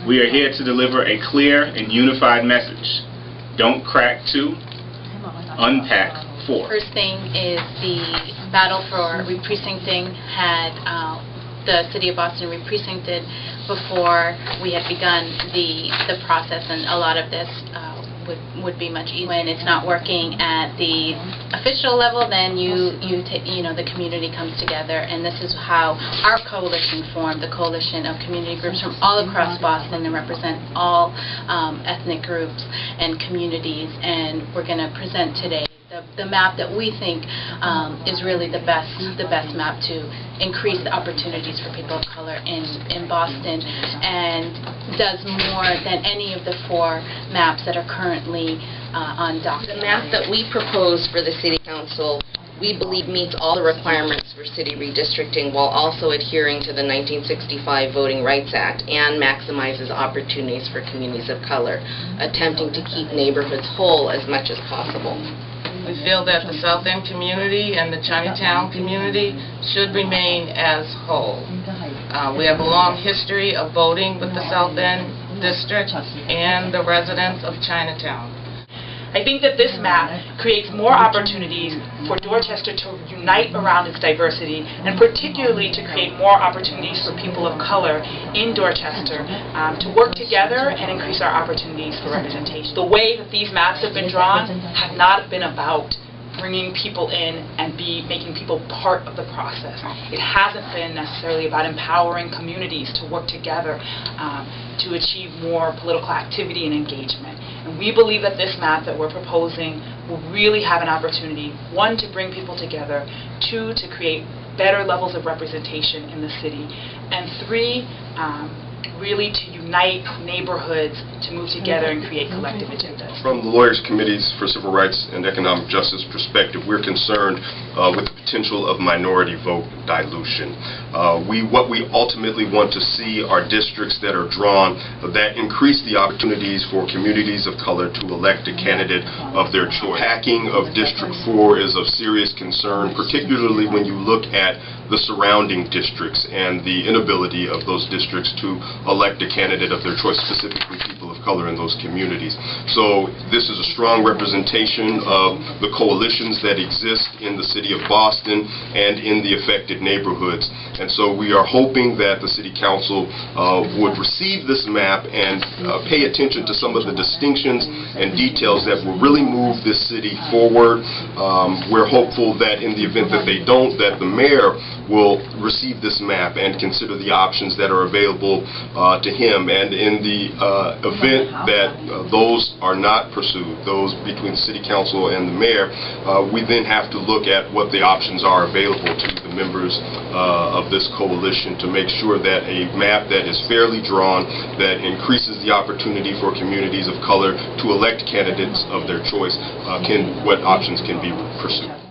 We are here to deliver a clear and unified message. Don't crack 2, unpack 4. First thing is the battle for re-precincting had the City of Boston re-precincted before we had begun the process, and a lot of this would be much easier. When it's not working at the official level, then the community comes together, and this is how our coalition formed, the coalition of community groups from all across Boston and represent all ethnic groups and communities, and we're going to present today the map that we think is really the best map to increase the opportunities for people of color in Boston, and does more than any of the 4 maps that are currently on docket. The map that we propose for the City Council, we believe meets all the requirements for city redistricting while also adhering to the 1965 Voting Rights Act and maximizes opportunities for communities of color, attempting to keep neighborhoods whole as much as possible. We feel that the South End community and the Chinatown community should remain as whole. We have a long history of voting with the South End district and the residents of Chinatown. I think that this map creates more opportunities for Dorchester to unite around its diversity, and particularly to create more opportunities for people of color in Dorchester to work together and increase our opportunities for representation. The way that these maps have been drawn have not been about bringing people in and making people part of the process. It hasn't been necessarily about empowering communities to work together to achieve more political activity and engagement. And we believe that this map that we're proposing will really have an opportunity, 1, to bring people together, 2, to create better levels of representation in the city, and 3, really to unite neighborhoods to move together and create collective agendas. From the Lawyers Committees for Civil Rights and Economic Justice perspective, we're concerned with the potential of minority vote dilution. What we ultimately want to see are districts that are drawn that increase the opportunities for communities of color to elect a candidate of their choice. Hacking of District 4 is of serious concern, particularly when you look at the surrounding districts and the inability of those districts to elect a candidate of their choice, specifically people of color in those communities. So this is a strong representation of the coalitions that exist in the city of Boston and in the affected neighborhoods. And so we are hoping that the City Council would receive this map and pay attention to some of the distinctions and details that will really move this city forward. We're hopeful that in the event that they don't, that the mayor will receive this map and consider the options that are available to him. And in the event that those are not pursued, those between the City Council and the mayor, we then have to look at what the options are available to the members of this coalition to make sure that a map that is fairly drawn, that increases the opportunity for communities of color to elect candidates of their choice, what options can be pursued.